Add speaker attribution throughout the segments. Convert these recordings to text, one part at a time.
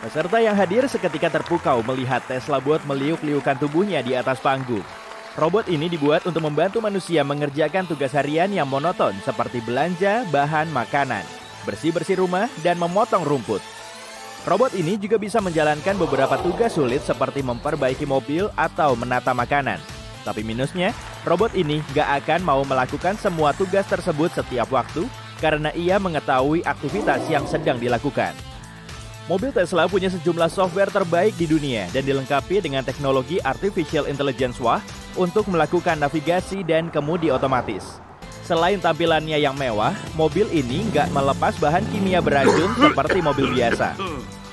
Speaker 1: Peserta yang hadir seketika terpukau melihat Tesla Bot meliuk-liukan tubuhnya di atas panggung. Robot ini dibuat untuk membantu manusia mengerjakan tugas harian yang monoton seperti belanja bahan makanan, bersih-bersih rumah, dan memotong rumput. Robot ini juga bisa menjalankan beberapa tugas sulit seperti memperbaiki mobil atau menata makanan. Tapi minusnya, robot ini gak akan mau melakukan semua tugas tersebut setiap waktu karena ia mengetahui aktivitas yang sedang dilakukan. Mobil Tesla punya sejumlah software terbaik di dunia dan dilengkapi dengan teknologi Artificial Intelligence WAH untuk melakukan navigasi dan kemudi otomatis. Selain tampilannya yang mewah, mobil ini nggak melepas bahan kimia beracun seperti mobil biasa.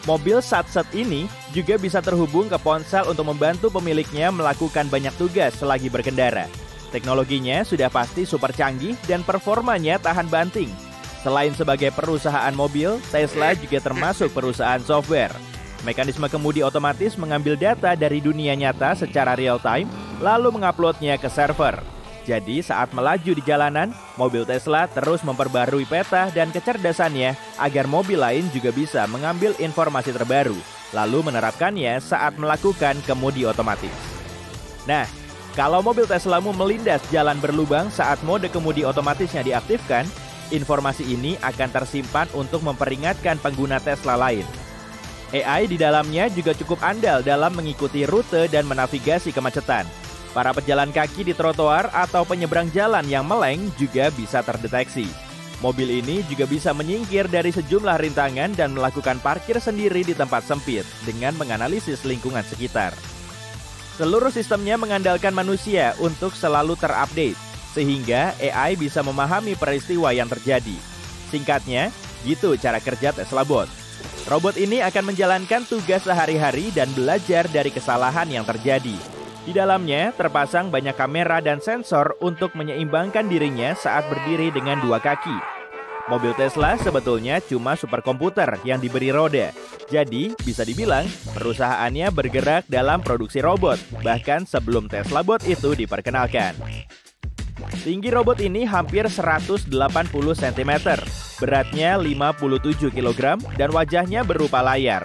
Speaker 1: Mobil sat-sat ini juga bisa terhubung ke ponsel untuk membantu pemiliknya melakukan banyak tugas selagi berkendara. Teknologinya sudah pasti super canggih dan performanya tahan banting. Selain sebagai perusahaan mobil, Tesla juga termasuk perusahaan software. Mekanisme kemudi otomatis mengambil data dari dunia nyata secara real-time, lalu menguploadnya ke server. Jadi saat melaju di jalanan, mobil Tesla terus memperbarui peta dan kecerdasannya agar mobil lain juga bisa mengambil informasi terbaru, lalu menerapkannya saat melakukan kemudi otomatis. Nah, kalau mobil Teslamu melindas jalan berlubang saat mode kemudi otomatisnya diaktifkan, informasi ini akan tersimpan untuk memperingatkan pengguna Tesla lain. AI di dalamnya juga cukup andal dalam mengikuti rute dan menavigasi kemacetan. Para pejalan kaki di trotoar atau penyeberang jalan yang meleng juga bisa terdeteksi. Mobil ini juga bisa menyingkir dari sejumlah rintangan dan melakukan parkir sendiri di tempat sempit dengan menganalisis lingkungan sekitar. Seluruh sistemnya mengandalkan manusia untuk selalu terupdate, sehingga AI bisa memahami peristiwa yang terjadi. Singkatnya, gitu cara kerja Tesla Bot. Robot ini akan menjalankan tugas sehari-hari dan belajar dari kesalahan yang terjadi. Di dalamnya terpasang banyak kamera dan sensor untuk menyeimbangkan dirinya saat berdiri dengan dua kaki. Mobil Tesla sebetulnya cuma superkomputer yang diberi roda. Jadi, bisa dibilang perusahaannya bergerak dalam produksi robot, bahkan sebelum Tesla Bot itu diperkenalkan. Tinggi robot ini hampir 180 cm, beratnya 57 kg, dan wajahnya berupa layar.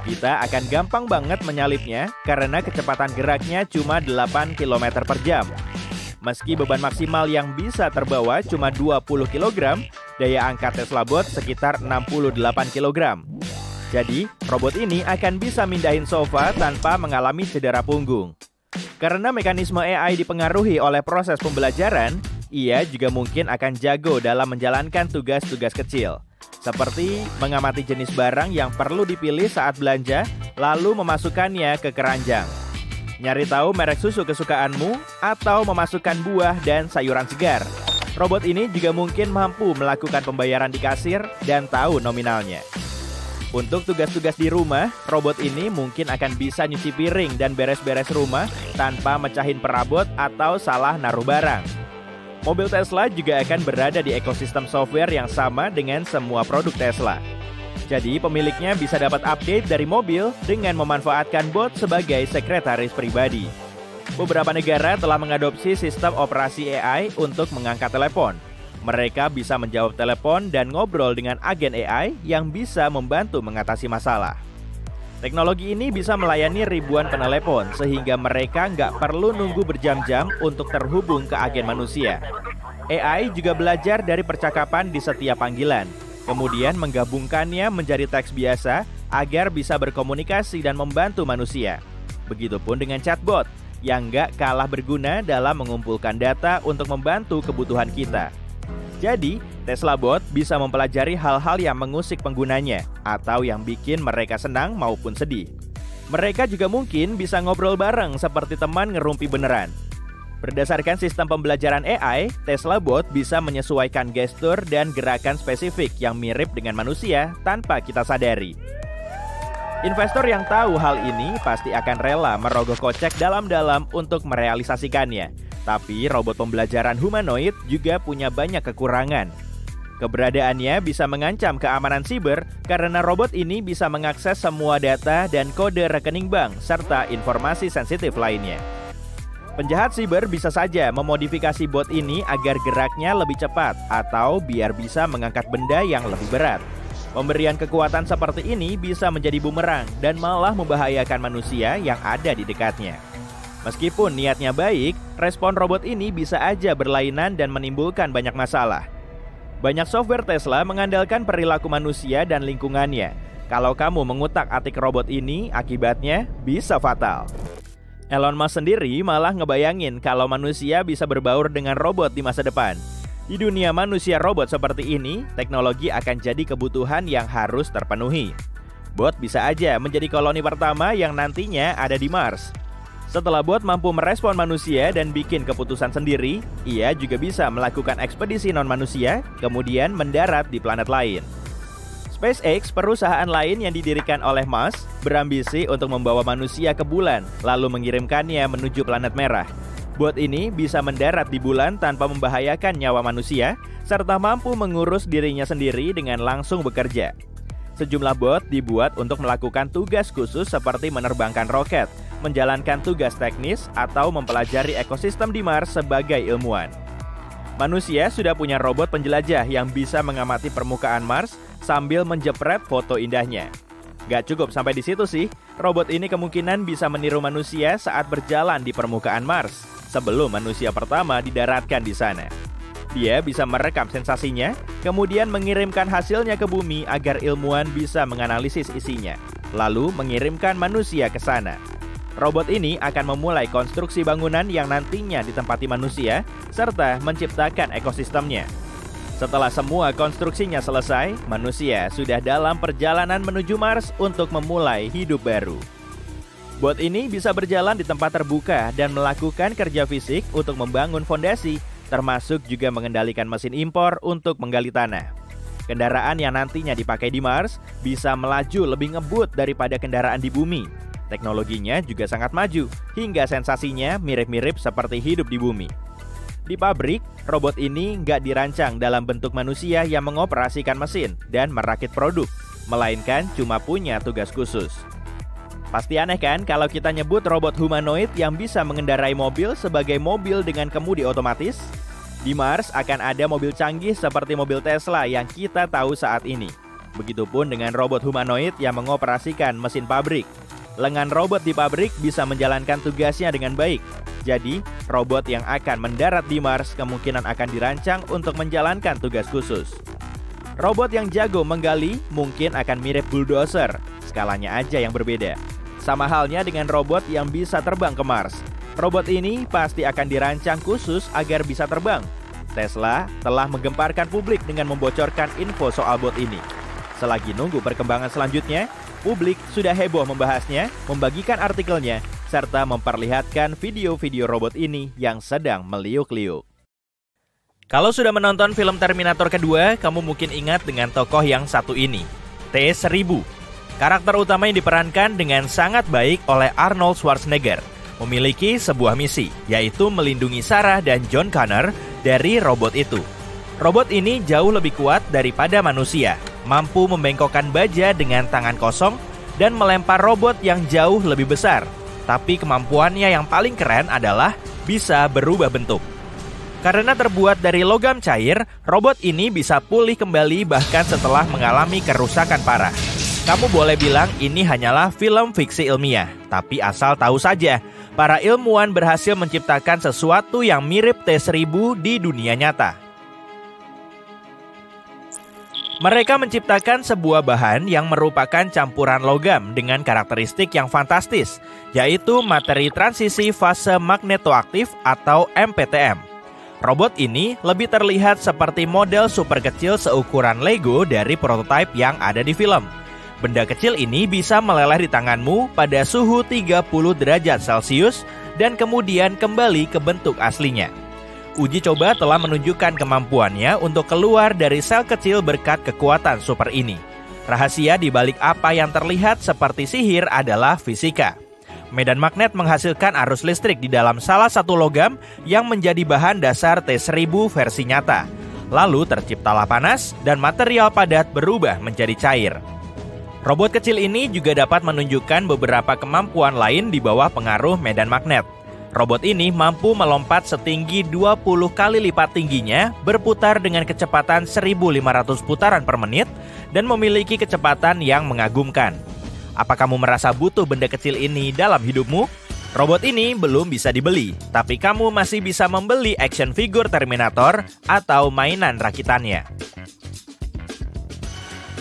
Speaker 1: Kita akan gampang banget menyalipnya karena kecepatan geraknya cuma 8 km per jam. Meski beban maksimal yang bisa terbawa cuma 20 kg, daya angkat Tesla Bot sekitar 68 kg. Jadi, robot ini akan bisa mindahin sofa tanpa mengalami cedera punggung. Karena mekanisme AI dipengaruhi oleh proses pembelajaran, ia juga mungkin akan jago dalam menjalankan tugas-tugas kecil, seperti mengamati jenis barang yang perlu dipilih saat belanja, lalu memasukkannya ke keranjang. Nyari tahu merek susu kesukaanmu, atau memasukkan buah dan sayuran segar. Robot ini juga mungkin mampu melakukan pembayaran di kasir dan tahu nominalnya. Untuk tugas-tugas di rumah, robot ini mungkin akan bisa nyuci piring dan beres-beres rumah tanpa mecahin perabot atau salah naruh barang. Mobil Tesla juga akan berada di ekosistem software yang sama dengan semua produk Tesla. Jadi pemiliknya bisa dapat update dari mobil dengan memanfaatkan bot sebagai sekretaris pribadi. Beberapa negara telah mengadopsi sistem operasi AI untuk mengangkat telepon. Mereka bisa menjawab telepon dan ngobrol dengan agen AI yang bisa membantu mengatasi masalah. Teknologi ini bisa melayani ribuan penelepon sehingga mereka nggak perlu nunggu berjam-jam untuk terhubung ke agen manusia. AI juga belajar dari percakapan di setiap panggilan, kemudian menggabungkannya menjadi teks biasa agar bisa berkomunikasi dan membantu manusia. Begitupun dengan chatbot yang nggak kalah berguna dalam mengumpulkan data untuk membantu kebutuhan kita. Jadi, Tesla Bot bisa mempelajari hal-hal yang mengusik penggunanya atau yang bikin mereka senang maupun sedih. Mereka juga mungkin bisa ngobrol bareng seperti teman ngerumpi beneran. Berdasarkan sistem pembelajaran AI, Tesla Bot bisa menyesuaikan gestur dan gerakan spesifik yang mirip dengan manusia tanpa kita sadari. Investor yang tahu hal ini pasti akan rela merogoh kocek dalam-dalam untuk merealisasikannya. Tapi robot pembelajaran humanoid juga punya banyak kekurangan. Keberadaannya bisa mengancam keamanan siber karena robot ini bisa mengakses semua data dan kode rekening bank serta informasi sensitif lainnya. Penjahat siber bisa saja memodifikasi bot ini agar geraknya lebih cepat atau biar bisa mengangkat benda yang lebih berat. Pemberian kekuatan seperti ini bisa menjadi bumerang dan malah membahayakan manusia yang ada di dekatnya. Meskipun niatnya baik, respon robot ini bisa aja berlainan dan menimbulkan banyak masalah. Banyak software Tesla mengandalkan perilaku manusia dan lingkungannya. Kalau kamu mengutak-atik robot ini, akibatnya bisa fatal. Elon Musk sendiri malah ngebayangin kalau manusia bisa berbaur dengan robot di masa depan. Di dunia manusia robot seperti ini, teknologi akan jadi kebutuhan yang harus terpenuhi. Bot bisa aja menjadi koloni pertama yang nantinya ada di Mars. Setelah bot mampu merespon manusia dan bikin keputusan sendiri, ia juga bisa melakukan ekspedisi non-manusia, kemudian mendarat di planet lain. SpaceX, perusahaan lain yang didirikan oleh Musk, berambisi untuk membawa manusia ke bulan, lalu mengirimkannya menuju planet merah. Bot ini bisa mendarat di bulan tanpa membahayakan nyawa manusia, serta mampu mengurus dirinya sendiri dengan langsung bekerja. Sejumlah bot dibuat untuk melakukan tugas khusus seperti menerbangkan roket, menjalankan tugas teknis, atau mempelajari ekosistem di Mars sebagai ilmuwan. Manusia sudah punya robot penjelajah yang bisa mengamati permukaan Mars sambil menjepret foto indahnya. Gak cukup sampai di situ sih, robot ini kemungkinan bisa meniru manusia saat berjalan di permukaan Mars sebelum manusia pertama didaratkan di sana. Dia bisa merekam sensasinya, kemudian mengirimkan hasilnya ke bumi agar ilmuwan bisa menganalisis isinya, lalu mengirimkan manusia ke sana. Robot ini akan memulai konstruksi bangunan yang nantinya ditempati manusia, serta menciptakan ekosistemnya. Setelah semua konstruksinya selesai, manusia sudah dalam perjalanan menuju Mars untuk memulai hidup baru. Bot ini bisa berjalan di tempat terbuka dan melakukan kerja fisik untuk membangun fondasi, termasuk juga mengendalikan mesin impor untuk menggali tanah. Kendaraan yang nantinya dipakai di Mars bisa melaju lebih ngebut daripada kendaraan di bumi. Teknologinya juga sangat maju, hingga sensasinya mirip-mirip seperti hidup di bumi. Di pabrik, robot ini nggak dirancang dalam bentuk manusia yang mengoperasikan mesin dan merakit produk, melainkan cuma punya tugas khusus. Pasti aneh kan kalau kita nyebut robot humanoid yang bisa mengendarai mobil sebagai mobil dengan kemudi otomatis? Di Mars akan ada mobil canggih seperti mobil Tesla yang kita tahu saat ini. Begitupun dengan robot humanoid yang mengoperasikan mesin pabrik. Lengan robot di pabrik bisa menjalankan tugasnya dengan baik. Jadi, robot yang akan mendarat di Mars kemungkinan akan dirancang untuk menjalankan tugas khusus. Robot yang jago menggali mungkin akan mirip bulldozer, skalanya aja yang berbeda. Sama halnya dengan robot yang bisa terbang ke Mars. Robot ini pasti akan dirancang khusus agar bisa terbang. Tesla telah menggemparkan publik dengan membocorkan info soal bot ini. Selagi nunggu perkembangan selanjutnya, publik sudah heboh membahasnya, membagikan artikelnya, serta memperlihatkan video-video robot ini yang sedang meliuk-liuk. Kalau sudah menonton film Terminator kedua, kamu mungkin ingat dengan tokoh yang satu ini, T-1000. Karakter utama yang diperankan dengan sangat baik oleh Arnold Schwarzenegger, memiliki sebuah misi, yaitu melindungi Sarah dan John Connor dari robot itu. Robot ini jauh lebih kuat daripada manusia, mampu membengkokkan baja dengan tangan kosong dan melempar robot yang jauh lebih besar. Tapi kemampuannya yang paling keren adalah bisa berubah bentuk. Karena terbuat dari logam cair, robot ini bisa pulih kembali bahkan setelah mengalami kerusakan parah. Kamu boleh bilang ini hanyalah film fiksi ilmiah, tapi asal tahu saja, para ilmuwan berhasil menciptakan sesuatu yang mirip T-1000 di dunia nyata. Mereka menciptakan sebuah bahan yang merupakan campuran logam dengan karakteristik yang fantastis, yaitu materi transisi fase magnetoaktif atau MPTM. Robot ini lebih terlihat seperti model super kecil seukuran Lego dari prototipe yang ada di film. Benda kecil ini bisa meleleh di tanganmu pada suhu 30 derajat Celcius dan kemudian kembali ke bentuk aslinya. Uji coba telah menunjukkan kemampuannya untuk keluar dari sel kecil berkat kekuatan super ini. Rahasia di balik apa yang terlihat seperti sihir adalah fisika. Medan magnet menghasilkan arus listrik di dalam salah satu logam yang menjadi bahan dasar T-1000 versi nyata. Lalu terciptalah panas dan material padat berubah menjadi cair. Robot kecil ini juga dapat menunjukkan beberapa kemampuan lain di bawah pengaruh medan magnet. Robot ini mampu melompat setinggi 20 kali lipat tingginya, berputar dengan kecepatan 1.500 putaran per menit, dan memiliki kecepatan yang mengagumkan. Apa kamu merasa butuh benda kecil ini dalam hidupmu? Robot ini belum bisa dibeli, tapi kamu masih bisa membeli action figure Terminator atau mainan rakitannya.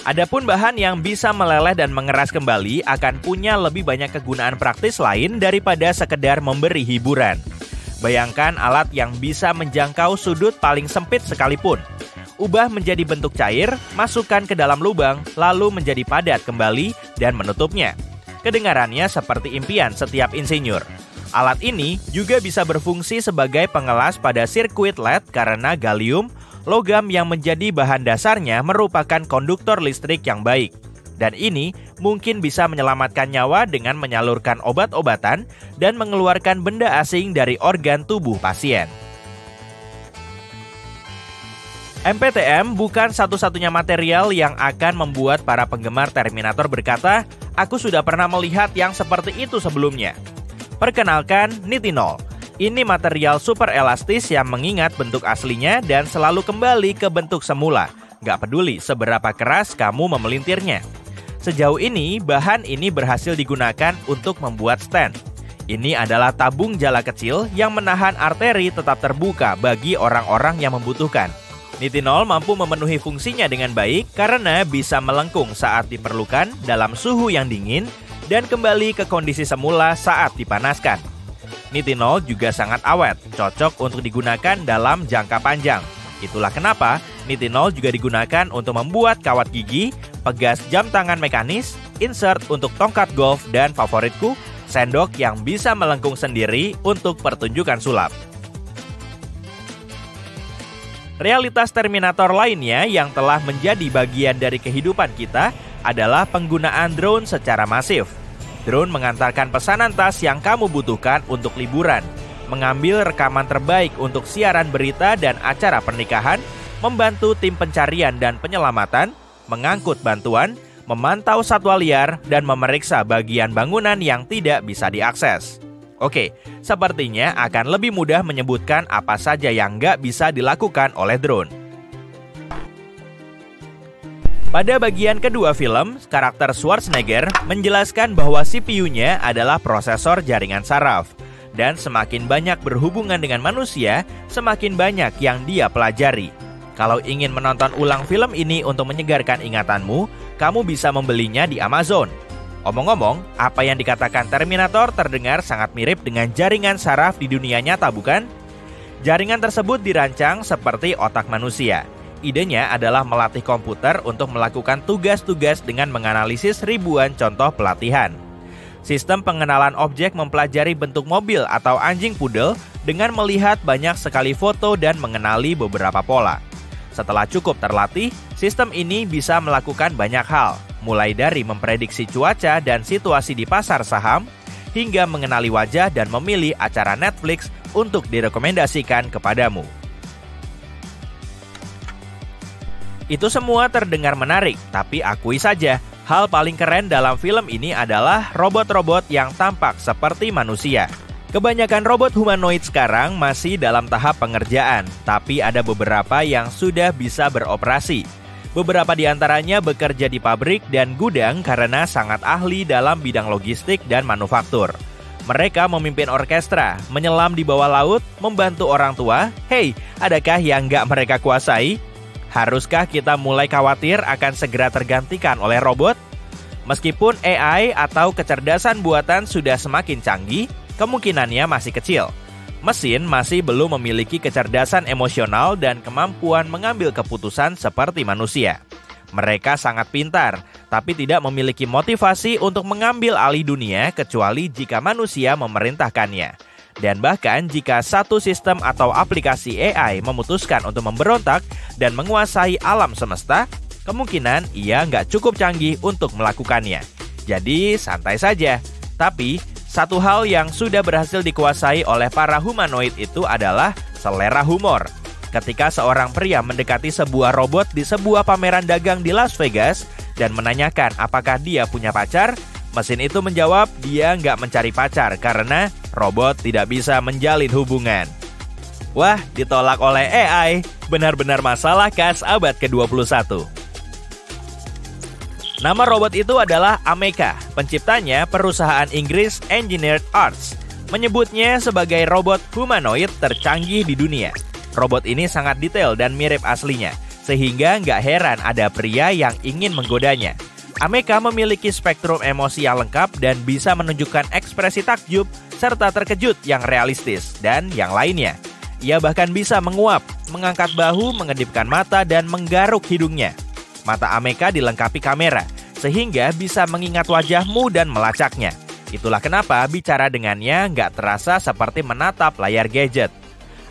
Speaker 1: Adapun bahan yang bisa meleleh dan mengeras kembali akan punya lebih banyak kegunaan praktis lain daripada sekedar memberi hiburan. Bayangkan alat yang bisa menjangkau sudut paling sempit sekalipun. Ubah menjadi bentuk cair, masukkan ke dalam lubang, lalu menjadi padat kembali dan menutupnya. Kedengarannya seperti impian setiap insinyur. Alat ini juga bisa berfungsi sebagai pengelas pada sirkuit LED karena gallium, logam yang menjadi bahan dasarnya merupakan konduktor listrik yang baik. Dan ini mungkin bisa menyelamatkan nyawa dengan menyalurkan obat-obatan dan mengeluarkan benda asing dari organ tubuh pasien. MPTM bukan satu-satunya material yang akan membuat para penggemar Terminator berkata, "Aku sudah pernah melihat yang seperti itu sebelumnya." Perkenalkan, nitinol. Ini material super elastis yang mengingat bentuk aslinya dan selalu kembali ke bentuk semula. Gak peduli seberapa keras kamu memelintirnya. Sejauh ini, bahan ini berhasil digunakan untuk membuat stand. Ini adalah tabung jala kecil yang menahan arteri tetap terbuka bagi orang-orang yang membutuhkan. Nitinol mampu memenuhi fungsinya dengan baik karena bisa melengkung saat diperlukan dalam suhu yang dingin dan kembali ke kondisi semula saat dipanaskan. Nitinol juga sangat awet, cocok untuk digunakan dalam jangka panjang. Itulah kenapa nitinol juga digunakan untuk membuat kawat gigi, pegas jam tangan mekanis, insert untuk tongkat golf, dan favoritku, sendok yang bisa melengkung sendiri untuk pertunjukan sulap. Realitas Terminator lainnya yang telah menjadi bagian dari kehidupan kita adalah penggunaan drone secara masif. Drone mengantarkan pesanan tas yang kamu butuhkan untuk liburan, mengambil rekaman terbaik untuk siaran berita dan acara pernikahan, membantu tim pencarian dan penyelamatan, mengangkut bantuan, memantau satwa liar, dan memeriksa bagian bangunan yang tidak bisa diakses. Oke, sepertinya akan lebih mudah menyebutkan apa saja yang nggak bisa dilakukan oleh drone. Pada bagian kedua film, karakter Schwarzenegger menjelaskan bahwa CPU-nya adalah prosesor jaringan saraf. Dan semakin banyak berhubungan dengan manusia, semakin banyak yang dia pelajari. Kalau ingin menonton ulang film ini untuk menyegarkan ingatanmu, kamu bisa membelinya di Amazon. Omong-omong, apa yang dikatakan Terminator terdengar sangat mirip dengan jaringan saraf di dunia nyata, bukan? Jaringan tersebut dirancang seperti otak manusia. Idenya adalah melatih komputer untuk melakukan tugas-tugas dengan menganalisis ribuan contoh pelatihan. Sistem pengenalan objek mempelajari bentuk mobil atau anjing pudel dengan melihat banyak sekali foto dan mengenali beberapa pola. Setelah cukup terlatih, sistem ini bisa melakukan banyak hal, mulai dari memprediksi cuaca dan situasi di pasar saham, hingga mengenali wajah dan memilih acara Netflix untuk direkomendasikan kepadamu. Itu semua terdengar menarik, tapi akui saja, hal paling keren dalam film ini adalah robot-robot yang tampak seperti manusia. Kebanyakan robot humanoid sekarang masih dalam tahap pengerjaan, tapi ada beberapa yang sudah bisa beroperasi. Beberapa di antaranya bekerja di pabrik dan gudang karena sangat ahli dalam bidang logistik dan manufaktur. Mereka memimpin orkestra, menyelam di bawah laut, membantu orang tua. Hei, adakah yang nggak mereka kuasai? Haruskah kita mulai khawatir akan segera tergantikan oleh robot? Meskipun AI atau kecerdasan buatan sudah semakin canggih, kemungkinannya masih kecil. Mesin masih belum memiliki kecerdasan emosional dan kemampuan mengambil keputusan seperti manusia. Mereka sangat pintar, tapi tidak memiliki motivasi untuk mengambil alih dunia kecuali jika manusia memerintahkannya. Dan bahkan jika satu sistem atau aplikasi AI memutuskan untuk memberontak dan menguasai alam semesta, kemungkinan ia nggak cukup canggih untuk melakukannya. Jadi santai saja. Tapi satu hal yang sudah berhasil dikuasai oleh para humanoid itu adalah selera humor. Ketika seorang pria mendekati sebuah robot di sebuah pameran dagang di Las Vegas dan menanyakan apakah dia punya pacar, mesin itu menjawab dia nggak mencari pacar karena robot tidak bisa menjalin hubungan. Wah, ditolak oleh AI. Benar-benar masalah khas abad ke-21. Nama robot itu adalah Ameca. Penciptanya perusahaan Inggris Engineered Arts menyebutnya sebagai robot humanoid tercanggih di dunia. Robot ini sangat detail dan mirip aslinya, sehingga nggak heran ada pria yang ingin menggodanya. Ameca memiliki spektrum emosi yang lengkap dan bisa menunjukkan ekspresi takjub serta terkejut yang realistis dan yang lainnya. Ia bahkan bisa menguap, mengangkat bahu, mengedipkan mata, dan menggaruk hidungnya. Mata Ameca dilengkapi kamera, sehingga bisa mengingat wajahmu dan melacaknya. Itulah kenapa bicara dengannya nggak terasa seperti menatap layar gadget.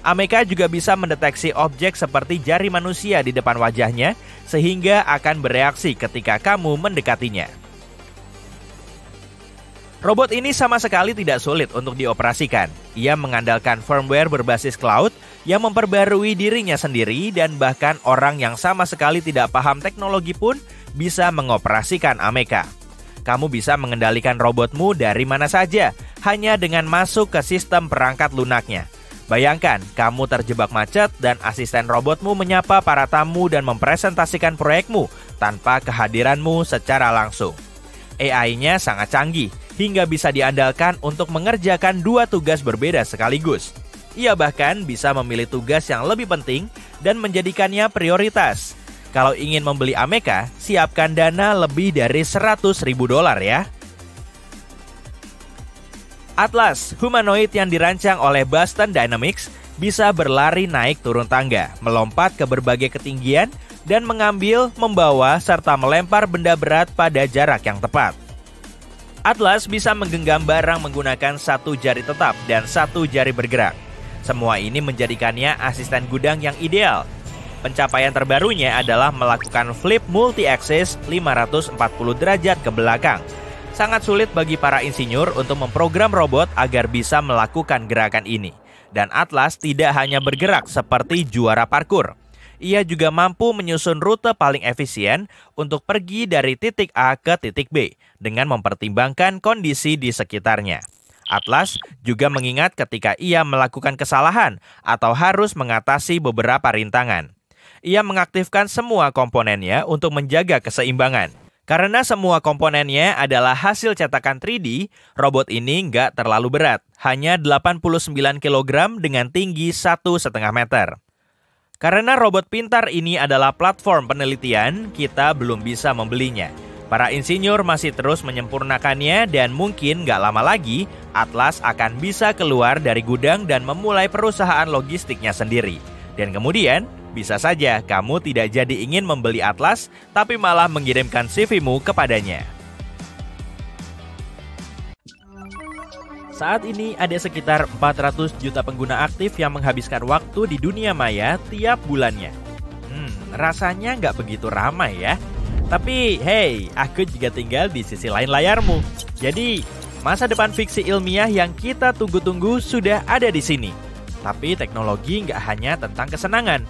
Speaker 1: Ameca juga bisa mendeteksi objek seperti jari manusia di depan wajahnya, sehingga akan bereaksi ketika kamu mendekatinya. Robot ini sama sekali tidak sulit untuk dioperasikan. Ia mengandalkan firmware berbasis cloud yang memperbarui dirinya sendiri, dan bahkan orang yang sama sekali tidak paham teknologi pun bisa mengoperasikan Ameca. Kamu bisa mengendalikan robotmu dari mana saja, hanya dengan masuk ke sistem perangkat lunaknya. Bayangkan, kamu terjebak macet dan asisten robotmu menyapa para tamu dan mempresentasikan proyekmu tanpa kehadiranmu secara langsung. AI-nya sangat canggih, hingga bisa diandalkan untuk mengerjakan 2 tugas berbeda sekaligus. Ia bahkan bisa memilih tugas yang lebih penting dan menjadikannya prioritas. Kalau ingin membeli Ameca, siapkan dana lebih dari $100.000 ya. Atlas, humanoid yang dirancang oleh Boston Dynamics, bisa berlari naik turun tangga, melompat ke berbagai ketinggian, dan mengambil, membawa, serta melempar benda berat pada jarak yang tepat. Atlas bisa menggenggam barang menggunakan 1 jari tetap dan 1 jari bergerak. Semua ini menjadikannya asisten gudang yang ideal. Pencapaian terbarunya adalah melakukan flip multi-axis 540 derajat ke belakang. Sangat sulit bagi para insinyur untuk memprogram robot agar bisa melakukan gerakan ini. Dan Atlas tidak hanya bergerak seperti juara parkur. Ia juga mampu menyusun rute paling efisien untuk pergi dari titik A ke titik B dengan mempertimbangkan kondisi di sekitarnya. Atlas juga mengingat ketika ia melakukan kesalahan atau harus mengatasi beberapa rintangan. Ia mengaktifkan semua komponennya untuk menjaga keseimbangan. Karena semua komponennya adalah hasil cetakan 3D, robot ini nggak terlalu berat, hanya 89 kg dengan tinggi 1,5 meter. Karena robot pintar ini adalah platform penelitian, kita belum bisa membelinya. Para insinyur masih terus menyempurnakannya dan mungkin nggak lama lagi, Atlas akan bisa keluar dari gudang dan memulai perusahaan logistiknya sendiri. Dan kemudian, bisa saja kamu tidak jadi ingin membeli Atlas, tapi malah mengirimkan CV-mu kepadanya. Saat ini ada sekitar 400 juta pengguna aktif yang menghabiskan waktu di dunia maya tiap bulannya. Rasanya nggak begitu ramai ya. Tapi hey, aku juga tinggal di sisi lain layarmu. Jadi, masa depan fiksi ilmiah yang kita tunggu-tunggu sudah ada di sini. Tapi teknologi nggak hanya tentang kesenangan.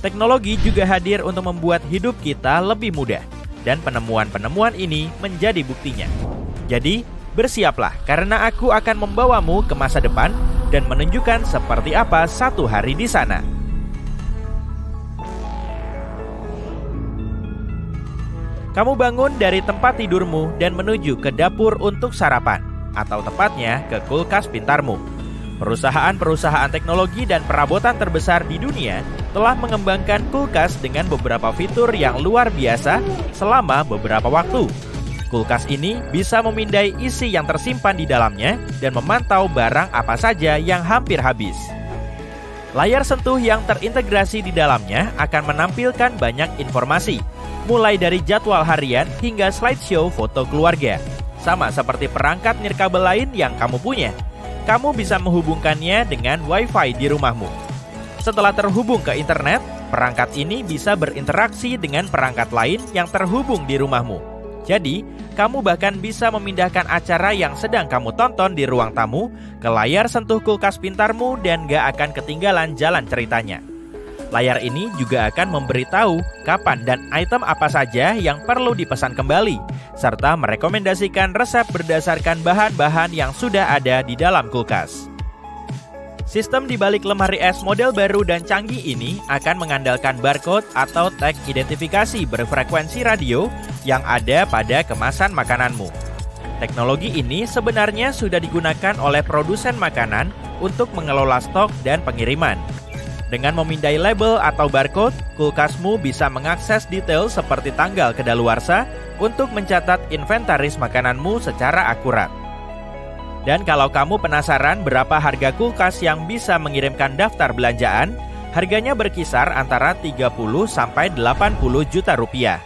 Speaker 1: Teknologi juga hadir untuk membuat hidup kita lebih mudah. Dan penemuan-penemuan ini menjadi buktinya. Jadi, bersiaplah karena aku akan membawamu ke masa depan dan menunjukkan seperti apa satu hari di sana. Kamu bangun dari tempat tidurmu dan menuju ke dapur untuk sarapan, atau tepatnya ke kulkas pintarmu. Perusahaan-perusahaan teknologi dan perabotan terbesar di dunia telah mengembangkan kulkas dengan beberapa fitur yang luar biasa selama beberapa waktu. Kulkas ini bisa memindai isi yang tersimpan di dalamnya dan memantau barang apa saja yang hampir habis. Layar sentuh yang terintegrasi di dalamnya akan menampilkan banyak informasi, mulai dari jadwal harian hingga slideshow foto keluarga. Sama seperti perangkat nirkabel lain yang kamu punya, kamu bisa menghubungkannya dengan Wi-Fi di rumahmu. Setelah terhubung ke internet, perangkat ini bisa berinteraksi dengan perangkat lain yang terhubung di rumahmu. Jadi, kamu bahkan bisa memindahkan acara yang sedang kamu tonton di ruang tamu ke layar sentuh kulkas pintarmu dan gak akan ketinggalan jalan ceritanya. Layar ini juga akan memberitahu kapan dan item apa saja yang perlu dipesan kembali, serta merekomendasikan resep berdasarkan bahan-bahan yang sudah ada di dalam kulkas. Sistem di balik lemari es model baru dan canggih ini akan mengandalkan barcode atau tag identifikasi berfrekuensi radio yang ada pada kemasan makananmu. Teknologi ini sebenarnya sudah digunakan oleh produsen makanan untuk mengelola stok dan pengiriman. Dengan memindai label atau barcode, kulkasmu bisa mengakses detail seperti tanggal kedaluarsa untuk mencatat inventaris makananmu secara akurat. Dan kalau kamu penasaran berapa harga kulkas yang bisa mengirimkan daftar belanjaan, harganya berkisar antara 30 sampai 80 juta rupiah.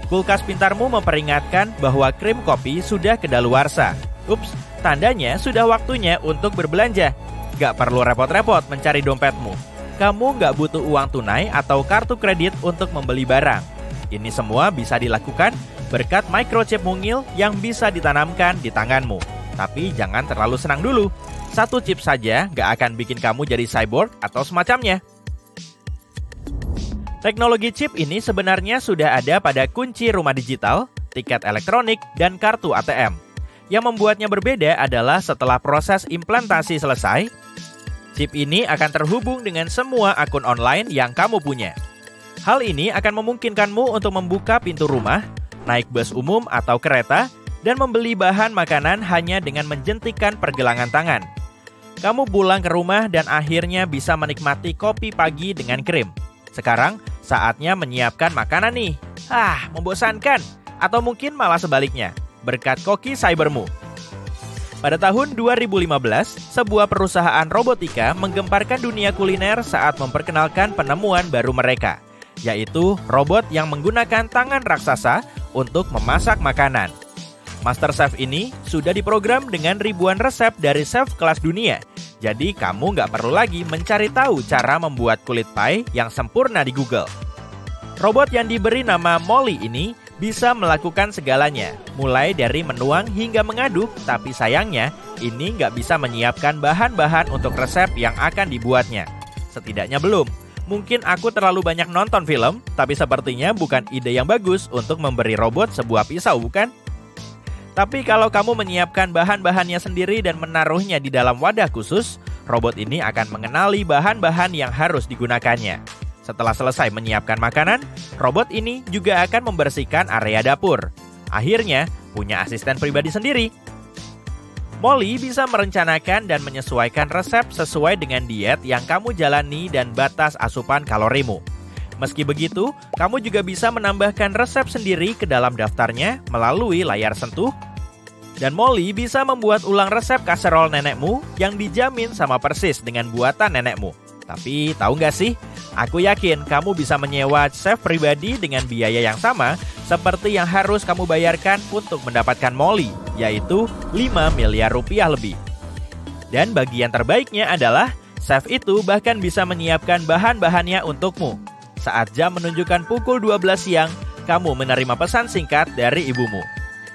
Speaker 1: Kulkas pintarmu memperingatkan bahwa krim kopi sudah kedaluarsa. Ups, tandanya sudah waktunya untuk berbelanja. Gak perlu repot-repot mencari dompetmu. Kamu nggak butuh uang tunai atau kartu kredit untuk membeli barang. Ini semua bisa dilakukan berkat microchip mungil yang bisa ditanamkan di tanganmu. Tapi jangan terlalu senang dulu. Satu chip saja nggak akan bikin kamu jadi cyborg atau semacamnya. Teknologi chip ini sebenarnya sudah ada pada kunci rumah digital, tiket elektronik, dan kartu ATM. Yang membuatnya berbeda adalah setelah proses implantasi selesai, chip ini akan terhubung dengan semua akun online yang kamu punya. Hal ini akan memungkinkanmu untuk membuka pintu rumah, naik bus umum atau kereta, dan membeli bahan makanan hanya dengan menjentikkan pergelangan tangan. Kamu pulang ke rumah dan akhirnya bisa menikmati kopi pagi dengan krim. Sekarang, saatnya menyiapkan makanan nih. Membosankan. Atau mungkin malah sebaliknya, berkat koki cybermu. Pada tahun 2015, sebuah perusahaan robotika menggemparkan dunia kuliner saat memperkenalkan penemuan baru mereka, yaitu robot yang menggunakan tangan raksasa untuk memasak makanan. MasterChef ini sudah diprogram dengan ribuan resep dari chef kelas dunia, jadi kamu nggak perlu lagi mencari tahu cara membuat kulit pie yang sempurna di Google. Robot yang diberi nama Molly ini bisa melakukan segalanya, mulai dari menuang hingga mengaduk, tapi sayangnya ini nggak bisa menyiapkan bahan-bahan untuk resep yang akan dibuatnya. Setidaknya belum. Mungkin aku terlalu banyak nonton film, tapi sepertinya bukan ide yang bagus untuk memberi robot sebuah pisau, bukan? Tapi kalau kamu menyiapkan bahan-bahannya sendiri dan menaruhnya di dalam wadah khusus, robot ini akan mengenali bahan-bahan yang harus digunakannya. Setelah selesai menyiapkan makanan, robot ini juga akan membersihkan area dapur. Akhirnya, punya asisten pribadi sendiri. Molly bisa merencanakan dan menyesuaikan resep sesuai dengan diet yang kamu jalani dan batas asupan kalorimu. Meski begitu, kamu juga bisa menambahkan resep sendiri ke dalam daftarnya melalui layar sentuh. Dan Molly bisa membuat ulang resep kaserol nenekmu yang dijamin sama persis dengan buatan nenekmu. Tapi tahu nggak sih? Aku yakin kamu bisa menyewa chef pribadi dengan biaya yang sama seperti yang harus kamu bayarkan untuk mendapatkan Molly, yaitu 5 miliar rupiah lebih. Dan bagian terbaiknya adalah chef itu bahkan bisa menyiapkan bahan-bahannya untukmu. Saat jam menunjukkan pukul 12 siang, kamu menerima pesan singkat dari ibumu.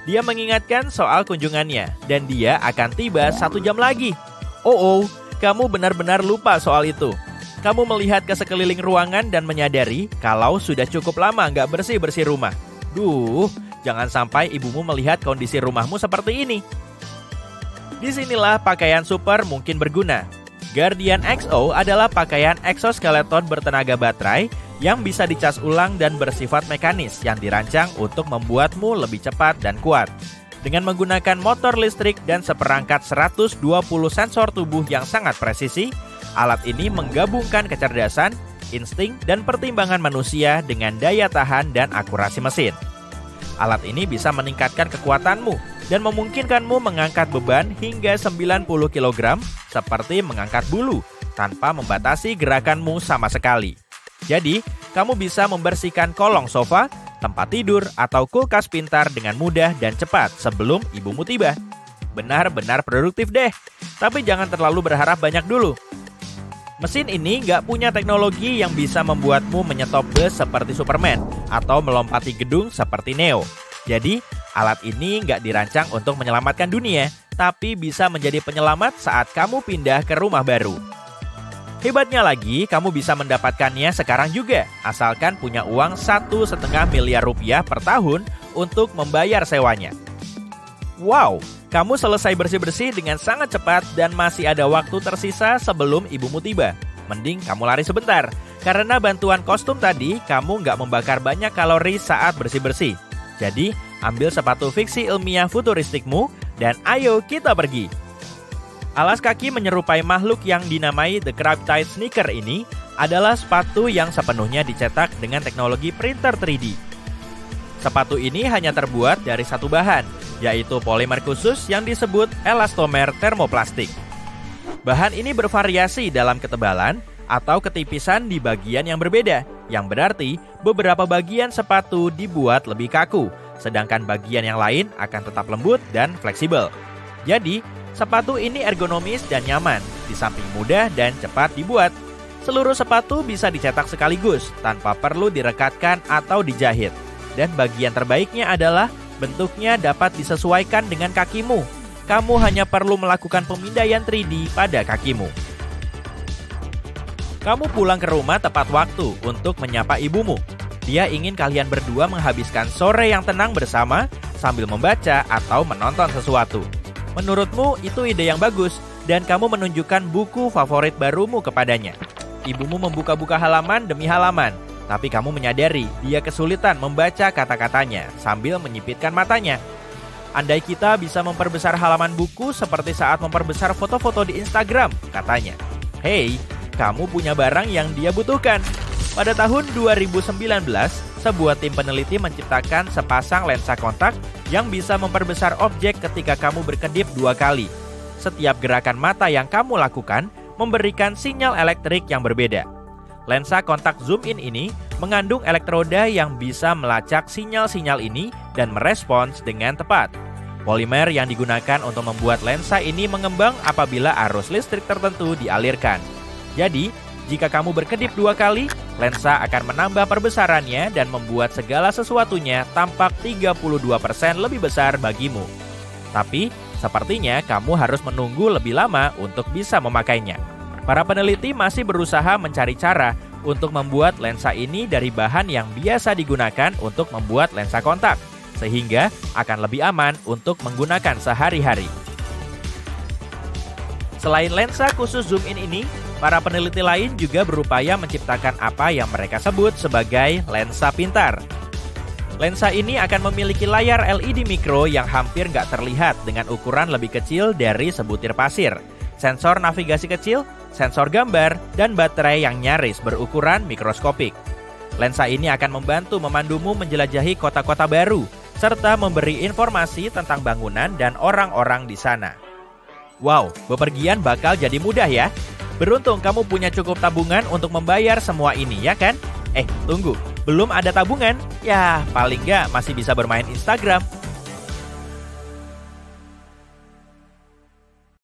Speaker 1: Dia mengingatkan soal kunjungannya dan dia akan tiba 1 jam lagi. Kamu benar-benar lupa soal itu. Kamu melihat ke sekeliling ruangan dan menyadari kalau sudah cukup lama nggak bersih-bersih rumah. Jangan sampai ibumu melihat kondisi rumahmu seperti ini. Disinilah pakaian super mungkin berguna. Guardian XO adalah pakaian exoskeleton bertenaga baterai yang bisa dicas ulang dan bersifat mekanis yang dirancang untuk membuatmu lebih cepat dan kuat. Dengan menggunakan motor listrik dan seperangkat 120 sensor tubuh yang sangat presisi, alat ini menggabungkan kecerdasan, insting, dan pertimbangan manusia dengan daya tahan dan akurasi mesin. Alat ini bisa meningkatkan kekuatanmu dan memungkinkanmu mengangkat beban hingga 90 kg seperti mengangkat bulu tanpa membatasi gerakanmu sama sekali. Jadi, kamu bisa membersihkan kolong sofa, tempat tidur, atau kulkas pintar dengan mudah dan cepat sebelum ibumu tiba. Benar-benar produktif deh, tapi jangan terlalu berharap banyak dulu. Mesin ini nggak punya teknologi yang bisa membuatmu menyetop bus seperti Superman atau melompati gedung seperti Neo. Jadi, alat ini nggak dirancang untuk menyelamatkan dunia, tapi bisa menjadi penyelamat saat kamu pindah ke rumah baru. Hebatnya lagi, kamu bisa mendapatkannya sekarang juga, asalkan punya uang 1,5 miliar rupiah per tahun untuk membayar sewanya. Wow, kamu selesai bersih-bersih dengan sangat cepat dan masih ada waktu tersisa sebelum ibumu tiba. Mending kamu lari sebentar, karena bantuan kostum tadi kamu nggak membakar banyak kalori saat bersih-bersih. Jadi, ambil sepatu fiksi ilmiah futuristikmu dan ayo kita pergi. Alas kaki menyerupai makhluk yang dinamai The Cryptid Sneaker ini adalah sepatu yang sepenuhnya dicetak dengan teknologi printer 3D. Sepatu ini hanya terbuat dari satu bahan, yaitu polimer khusus yang disebut elastomer termoplastik. Bahan ini bervariasi dalam ketebalan atau ketipisan di bagian yang berbeda, yang berarti beberapa bagian sepatu dibuat lebih kaku, sedangkan bagian yang lain akan tetap lembut dan fleksibel. Jadi, sepatu ini ergonomis dan nyaman, di samping mudah dan cepat dibuat. Seluruh sepatu bisa dicetak sekaligus, tanpa perlu direkatkan atau dijahit. Dan bagian terbaiknya adalah bentuknya dapat disesuaikan dengan kakimu. Kamu hanya perlu melakukan pemindaian 3D pada kakimu. Kamu pulang ke rumah tepat waktu untuk menyapa ibumu. Dia ingin kalian berdua menghabiskan sore yang tenang bersama sambil membaca atau menonton sesuatu. Menurutmu itu ide yang bagus dan kamu menunjukkan buku favorit barumu kepadanya. Ibumu membuka-buka halaman demi halaman, tapi kamu menyadari dia kesulitan membaca kata-katanya sambil menyipitkan matanya. Andai kita bisa memperbesar halaman buku seperti saat memperbesar foto-foto di Instagram, katanya. Hei, kamu punya barang yang dia butuhkan. Pada tahun 2019, sebuah tim peneliti menciptakan sepasang lensa kontak yang bisa memperbesar objek ketika kamu berkedip 2 kali. Setiap gerakan mata yang kamu lakukan memberikan sinyal elektrik yang berbeda. Lensa kontak zoom in ini mengandung elektroda yang bisa melacak sinyal-sinyal ini dan merespons dengan tepat. Polimer yang digunakan untuk membuat lensa ini mengembang apabila arus listrik tertentu dialirkan. Jadi, jika kamu berkedip 2 kali, lensa akan menambah perbesarannya dan membuat segala sesuatunya tampak 32% lebih besar bagimu. Tapi, sepertinya kamu harus menunggu lebih lama untuk bisa memakainya. Para peneliti masih berusaha mencari cara untuk membuat lensa ini dari bahan yang biasa digunakan untuk membuat lensa kontak, sehingga akan lebih aman untuk menggunakan sehari-hari. Selain lensa khusus zoom in ini, para peneliti lain juga berupaya menciptakan apa yang mereka sebut sebagai lensa pintar. Lensa ini akan memiliki layar LED mikro yang hampir nggak terlihat dengan ukuran lebih kecil dari sebutir pasir, sensor navigasi kecil, sensor gambar, dan baterai yang nyaris berukuran mikroskopik. Lensa ini akan membantu memandumu menjelajahi kota-kota baru, serta memberi informasi tentang bangunan dan orang-orang di sana. Wow, bepergian bakal jadi mudah ya. Beruntung kamu punya cukup tabungan untuk membayar semua ini, ya kan? Tunggu, belum ada tabungan? Ya, paling nggak masih bisa bermain Instagram.